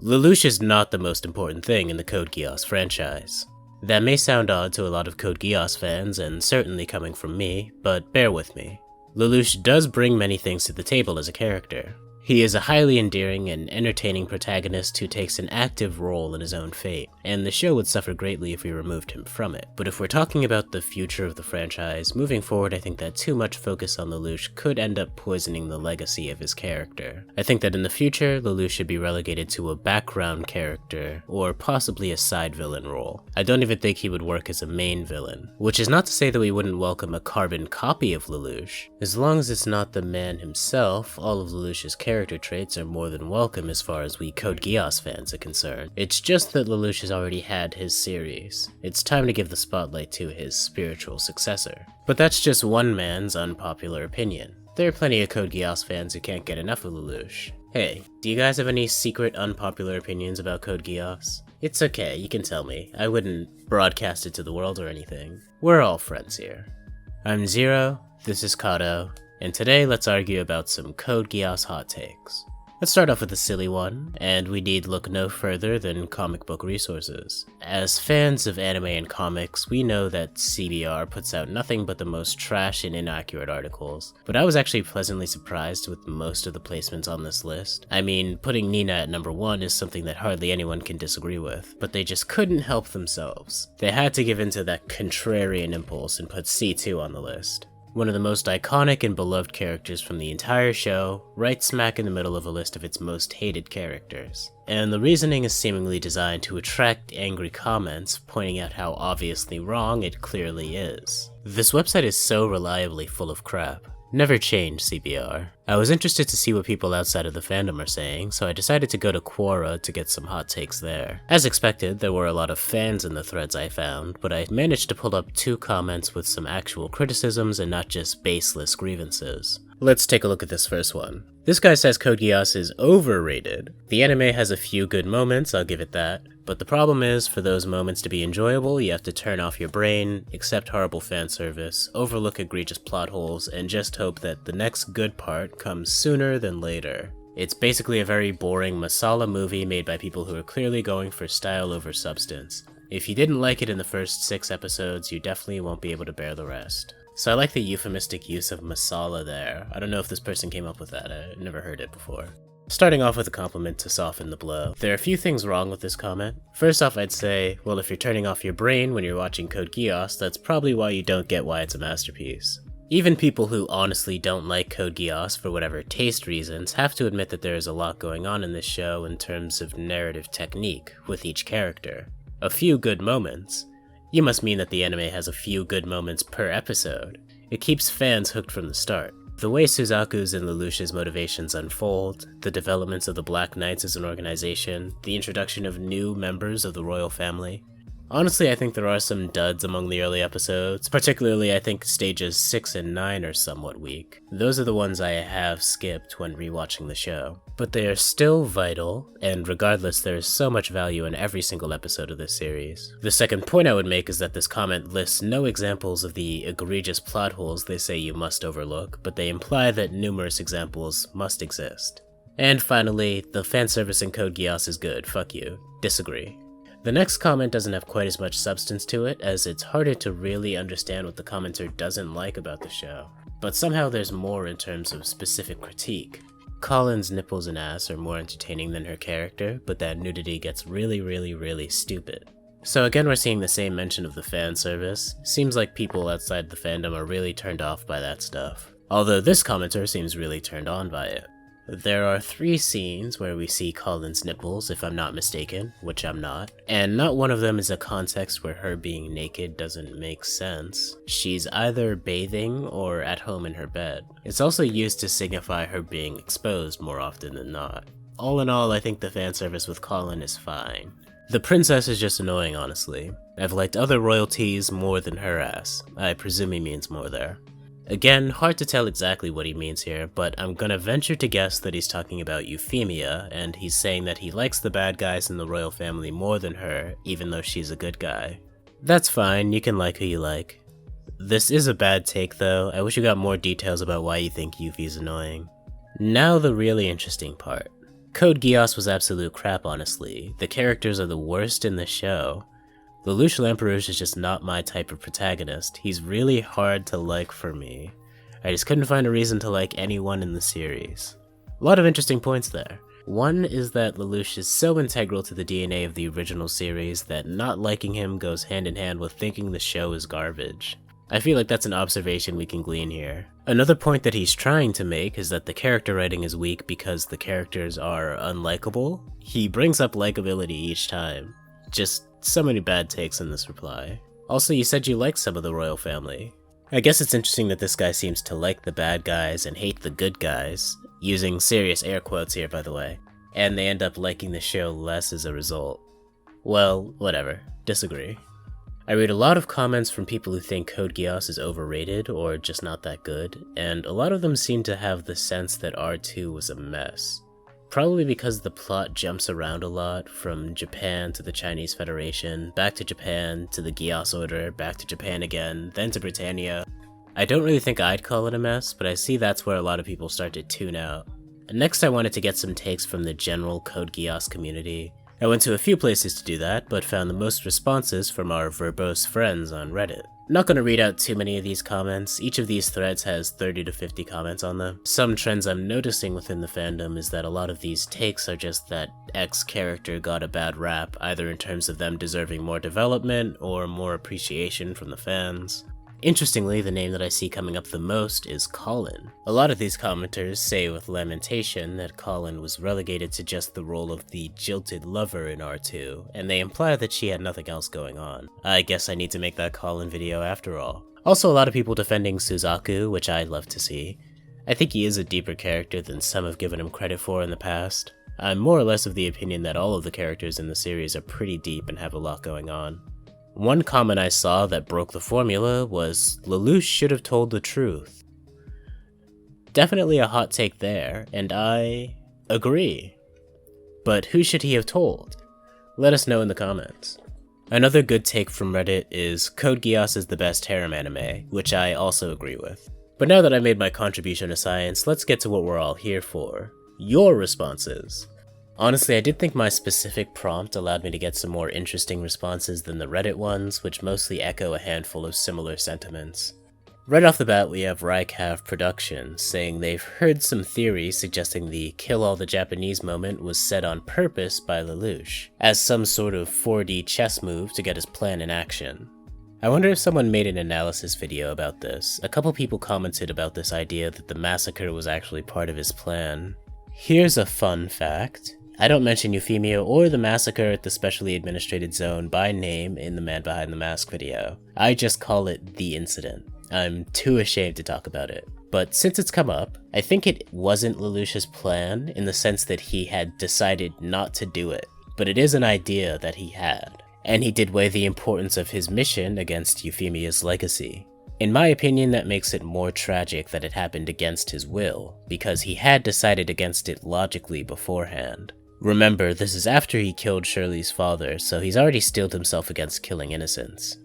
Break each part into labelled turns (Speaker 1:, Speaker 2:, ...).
Speaker 1: Lelouch is not the most important thing in the Code Geass franchise. That may sound odd to a lot of Code Geass fans, and certainly coming from me, but bear with me. Lelouch does bring many things to the table as a character. He is a highly endearing and entertaining protagonist who takes an active role in his own fate, and the show would suffer greatly if we removed him from it. But if we're talking about the future of the franchise, moving forward, I think that too much focus on Lelouch could end up poisoning the legacy of his character. I think that in the future, Lelouch should be relegated to a background character, or possibly a side villain role. I don't even think he would work as a main villain, which is not to say that we wouldn't welcome a carbon copy of Lelouch. As long as it's not the man himself, all of Lelouch's character traits are more than welcome as far as we Code Geass fans are concerned. It's just that Lelouch has already had his series. It's time to give the spotlight to his spiritual successor. But that's just one man's unpopular opinion. There are plenty of Code Geass fans who can't get enough of Lelouch. Hey, do you guys have any secret unpopular opinions about Code Geass? It's okay, you can tell me. I wouldn't broadcast it to the world or anything. We're all friends here. I'm Zero, this is Kato, and today let's argue about some Code Geass hot takes. Let's start off with a silly one, and we need look no further than comic book resources. As fans of anime and comics, we know that CBR puts out nothing but the most trash and inaccurate articles, but I was actually pleasantly surprised with most of the placements on this list. I mean, putting Nina at number 1 is something that hardly anyone can disagree with, but they just couldn't help themselves. They had to give in to that contrarian impulse and put C2 on the list. One of the most iconic and beloved characters from the entire show, right smack in the middle of a list of its most hated characters. And the reasoning is seemingly designed to attract angry comments, pointing out how obviously wrong it clearly is. This website is so reliably full of crap. Never change, CBR. I was interested to see what people outside of the fandom are saying, so I decided to go to Quora to get some hot takes there. As expected, there were a lot of fans in the threads I found, but I managed to pull up 2 comments with some actual criticisms and not just baseless grievances. Let's take a look at this first one. This guy says Code Geass is overrated. The anime has a few good moments, I'll give it that, but the problem is, for those moments to be enjoyable, you have to turn off your brain, accept horrible fan service, overlook egregious plot holes, and just hope that the next good part comes sooner than later. It's basically a very boring masala movie made by people who are clearly going for style over substance. If you didn't like it in the first 6 episodes, you definitely won't be able to bear the rest. So I like the euphemistic use of masala there. I don't know if this person came up with that, I've never heard it before. Starting off with a compliment to soften the blow. There are a few things wrong with this comment. First off, I'd say, well, if you're turning off your brain when you're watching Code Geass, that's probably why you don't get why it's a masterpiece. Even people who honestly don't like Code Geass for whatever taste reasons have to admit that there is a lot going on in this show in terms of narrative technique with each character. A few good moments. You must mean that the anime has a few good moments per episode. It keeps fans hooked from the start. The way Suzaku's and Lelouch's motivations unfold, the developments of the Black Knights as an organization, the introduction of new members of the royal family. Honestly, I think there are some duds among the early episodes, particularly I think stages 6 and 9 are somewhat weak. Those are the ones I have skipped when rewatching the show. But they are still vital, and regardless, there is so much value in every single episode of this series. The second point I would make is that this comment lists no examples of the egregious plot holes they say you must overlook, but they imply that numerous examples must exist. And finally, the fanservice in Code Geass is good, fuck you. Disagree. The next comment doesn't have quite as much substance to it, as it's harder to really understand what the commenter doesn't like about the show. But somehow there's more in terms of specific critique. Colin's nipples and ass are more entertaining than her character, but that nudity gets really stupid. So again, we're seeing the same mention of the fan service. Seems like people outside the fandom are really turned off by that stuff. Although this commenter seems really turned on by it. There are 3 scenes where we see Colin's nipples, if I'm not mistaken, which I'm not, and not one of them is a context where her being naked doesn't make sense. She's either bathing or at home in her bed. It's also used to signify her being exposed more often than not. All in all, I think the fanservice with Colin is fine. The princess is just annoying, honestly. I've liked other royalties more than her ass. I presume he means more there. Again, hard to tell exactly what he means here, but I'm gonna venture to guess that he's talking about Euphemia, and he's saying that he likes the bad guys in the royal family more than her, even though she's a good guy. That's fine, you can like who you like. This is a bad take though, I wish you got more details about why you think Yuffie's annoying. Now the really interesting part. Code Geass was absolute crap, honestly. The characters are the worst in the show. Lelouch Lamperouge is just not my type of protagonist. He's really hard to like for me. I just couldn't find a reason to like anyone in the series. A lot of interesting points there. One is that Lelouch is so integral to the DNA of the original series that not liking him goes hand in hand with thinking the show is garbage. I feel like that's an observation we can glean here. Another point that he's trying to make is that the character writing is weak because the characters are unlikable. He brings up likability each time. Just so many bad takes in this reply. Also, you said you liked some of the royal family. I guess it's interesting that this guy seems to like the bad guys and hate the good guys, using serious air quotes here by the way, and they end up liking the show less as a result. Well, whatever. Disagree. I read a lot of comments from people who think Code Geass is overrated or just not that good, and a lot of them seem to have the sense that R2 was a mess. Probably because the plot jumps around a lot, from Japan to the Chinese Federation, back to Japan, to the Geass Order, back to Japan again, then to Britannia. I don't really think I'd call it a mess, but I see that's where a lot of people start to tune out. Next I wanted to get some takes from the general Code Geass community. I went to a few places to do that, but found the most responses from our verbose friends on Reddit. Not gonna read out too many of these comments. Each of these threads has 30 to 50 comments on them. Some trends I'm noticing within the fandom is that a lot of these takes are just that X character got a bad rap, either in terms of them deserving more development or more appreciation from the fans. Interestingly, the name that I see coming up the most is Colin. A lot of these commenters say with lamentation that Colin was relegated to just the role of the jilted lover in R2, and they imply that she had nothing else going on. I guess I need to make that Colin video after all. Also, a lot of people defending Suzaku, which I'd love to see. I think he is a deeper character than some have given him credit for in the past. I'm more or less of the opinion that all of the characters in the series are pretty deep and have a lot going on. One comment I saw that broke the formula was, Lelouch should have told the truth. Definitely a hot take there, and I agree. But who should he have told? Let us know in the comments. Another good take from Reddit is Code Geass is the best harem anime, which I also agree with. But now that I made my contribution to science, let's get to what we're all here for. Your responses. Honestly, I did think my specific prompt allowed me to get some more interesting responses than the Reddit ones, which mostly echo a handful of similar sentiments. Right off the bat, we have Rycav Productions saying they've heard some theories suggesting the kill all the Japanese moment was set on purpose by Lelouch, as some sort of 4D chess move to get his plan in action. I wonder if someone made an analysis video about this. A couple people commented about this idea that the massacre was actually part of his plan. Here's a fun fact. I don't mention Euphemia or the massacre at the Specially Administrated Zone by name in the Man Behind the Mask video. I just call it the incident. I'm too ashamed to talk about it. But since it's come up, I think it wasn't Lelouch's plan in the sense that he had decided not to do it, but it is an idea that he had. And he did weigh the importance of his mission against Euphemia's legacy. In my opinion, that makes it more tragic that it happened against his will, because he had decided against it logically beforehand. Remember, this is after he killed Shirley's father, so he's already steeled himself against killing innocents.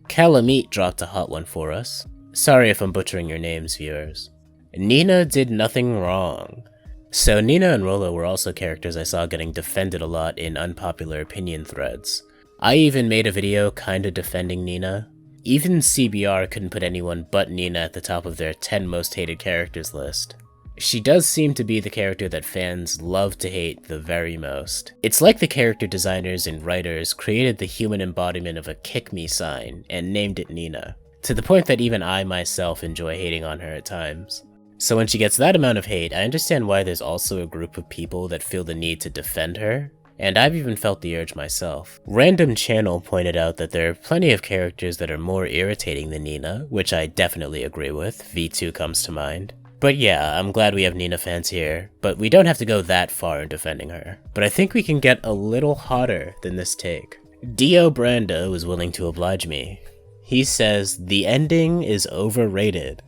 Speaker 1: Calamite dropped a hot one for us. Sorry if I'm butchering your names, viewers. Nina did nothing wrong. So Nina and Rolo were also characters I saw getting defended a lot in unpopular opinion threads. I even made a video kinda defending Nina. Even CBR couldn't put anyone but Nina at the top of their 10 most hated characters list. She does seem to be the character that fans love to hate the very most. It's like the character designers and writers created the human embodiment of a kick me sign and named it Nina, to the point that even I myself enjoy hating on her at times. So when she gets that amount of hate, I understand why there's also a group of people that feel the need to defend her, and I've even felt the urge myself. Random Channel pointed out that there are plenty of characters that are more irritating than Nina, which I definitely agree with. V2 comes to mind. But yeah, I'm glad we have Nina fans here, but we don't have to go that far in defending her. But I think we can get a little hotter than this take. Dio Brando is willing to oblige me. He says, the ending is overrated.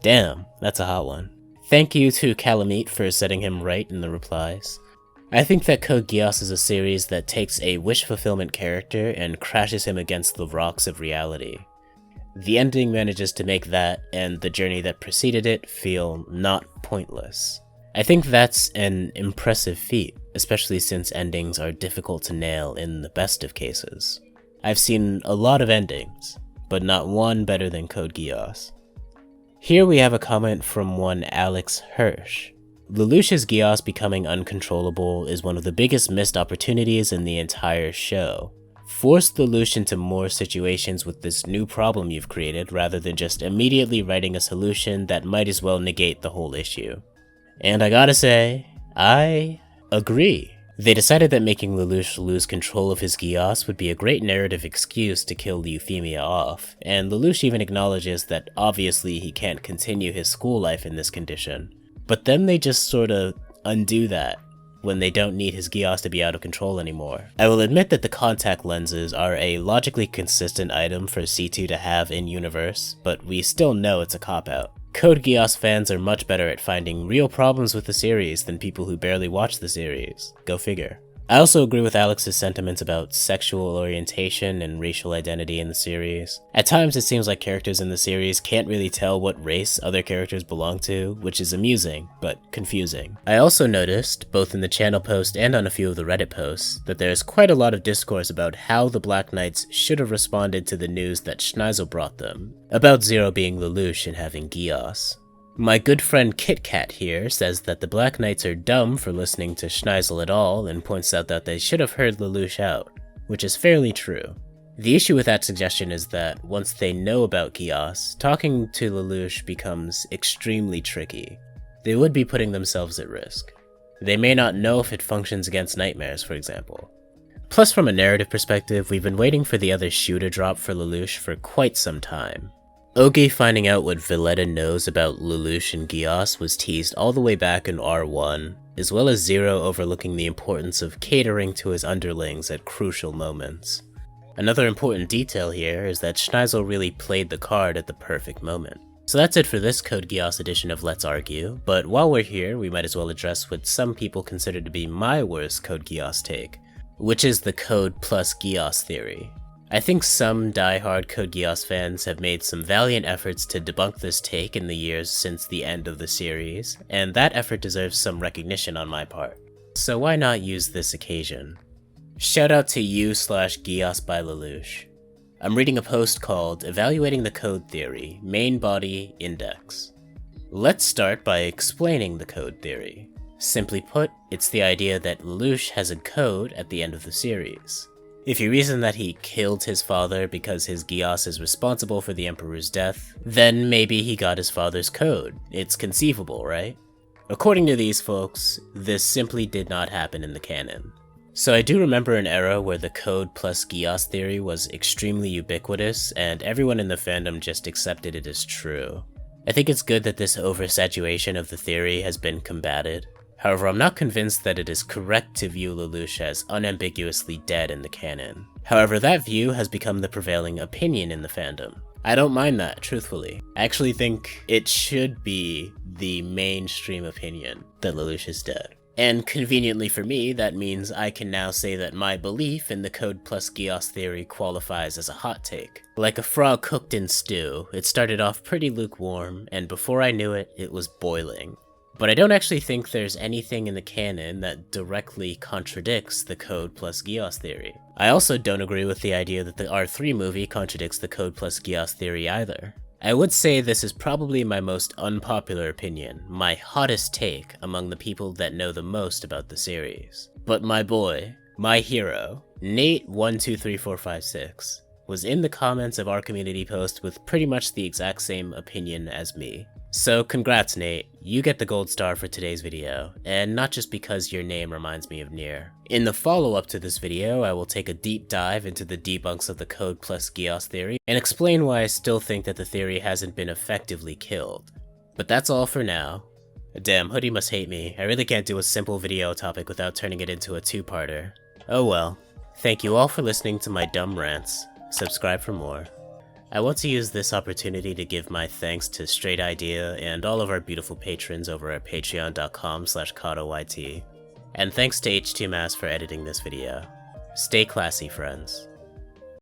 Speaker 1: Damn, that's a hot one. Thank you to Calamite for setting him right in the replies. I think that Code Geass is a series that takes a wish fulfillment character and crashes him against the rocks of reality. The ending manages to make that, and the journey that preceded it, feel not pointless. I think that's an impressive feat, especially since endings are difficult to nail in the best of cases. I've seen a lot of endings, but not one better than Code Geass. Here we have a comment from one Alex Hirsch. Lelouch's Geass becoming uncontrollable is one of the biggest missed opportunities in the entire show. Force Lelouch into more situations with this new problem you've created rather than just immediately writing a solution that might as well negate the whole issue. And I gotta say, I agree. They decided that making Lelouch lose control of his Geass would be a great narrative excuse to kill Euphemia off, and Lelouch even acknowledges that obviously he can't continue his school life in this condition. But then they just sorta undo that when they don't need his Geass to be out of control anymore. I will admit that the contact lenses are a logically consistent item for C2 to have in-universe, but we still know it's a cop-out. Code Geass fans are much better at finding real problems with the series than people who barely watch the series. Go figure. I also agree with Alex's sentiments about sexual orientation and racial identity in the series. At times it seems like characters in the series can't really tell what race other characters belong to, which is amusing, but confusing. I also noticed, both in the channel post and on a few of the Reddit posts, that there's quite a lot of discourse about how the Black Knights should have responded to the news that Schneisel brought them, about Zero being Lelouch and having Geass. My good friend Kit Kat here says that the Black Knights are dumb for listening to Schneisel at all and points out that they should have heard Lelouch out, which is fairly true. The issue with that suggestion is that once they know about Geass, talking to Lelouch becomes extremely tricky. They would be putting themselves at risk. They may not know if it functions against nightmares, for example. Plus, from a narrative perspective, we've been waiting for the other shoe to drop for Lelouch for quite some time. Ogi finding out what Valletta knows about Lelouch and Geass was teased all the way back in R1, as well as Zero overlooking the importance of catering to his underlings at crucial moments. Another important detail here is that Schneisel really played the card at the perfect moment. So that's it for this Code Geass edition of Let's Argue, but while we're here, we might as well address what some people consider to be my worst Code Geass take, which is the Code plus Geass theory. I think some die-hard Code Geass fans have made some valiant efforts to debunk this take in the years since the end of the series, and that effort deserves some recognition on my part. So why not use this occasion? Shout out to u/Geass by Lelouch. I'm reading a post called Evaluating the Code Theory, Main Body Index. Let's start by explaining the code theory. Simply put, it's the idea that Lelouch has a code at the end of the series. If you reason that he killed his father because his Geass is responsible for the Emperor's death, then maybe he got his father's code. It's conceivable, right? According to these folks, this simply did not happen in the canon. So I do remember an era where the Code plus Geass theory was extremely ubiquitous, and everyone in the fandom just accepted it as true. I think it's good that this oversaturation of the theory has been combated. However, I'm not convinced that it is correct to view Lelouch as unambiguously dead in the canon. However, that view has become the prevailing opinion in the fandom. I don't mind that, truthfully. I actually think it should be the mainstream opinion that Lelouch is dead. And conveniently for me, that means I can now say that my belief in the Code plus Geass theory qualifies as a hot take. Like a frog cooked in stew, it started off pretty lukewarm, and before I knew it, it was boiling. But I don't actually think there's anything in the canon that directly contradicts the Code plus Geass theory. I also don't agree with the idea that the R3 movie contradicts the Code plus Geass theory either. I would say this is probably my most unpopular opinion, my hottest take among the people that know the most about the series. But my boy, my hero, Nate123456, was in the comments of our community post with pretty much the exact same opinion as me. So congrats Nate, you get the gold star for today's video, and not just because your name reminds me of Nier. In the follow-up to this video, I will take a deep dive into the debunks of the Code plus Geass theory, and explain why I still think that the theory hasn't been effectively killed. But that's all for now. Damn, Hoodie must hate me, I really can't do a simple video topic without turning it into a two-parter. Oh well. Thank you all for listening to my dumb rants. Subscribe for more. I want to use this opportunity to give my thanks to Straight Idea and all of our beautiful patrons over at patreon.com/KatoYT. And thanks to H2Mass for editing this video. Stay classy, friends.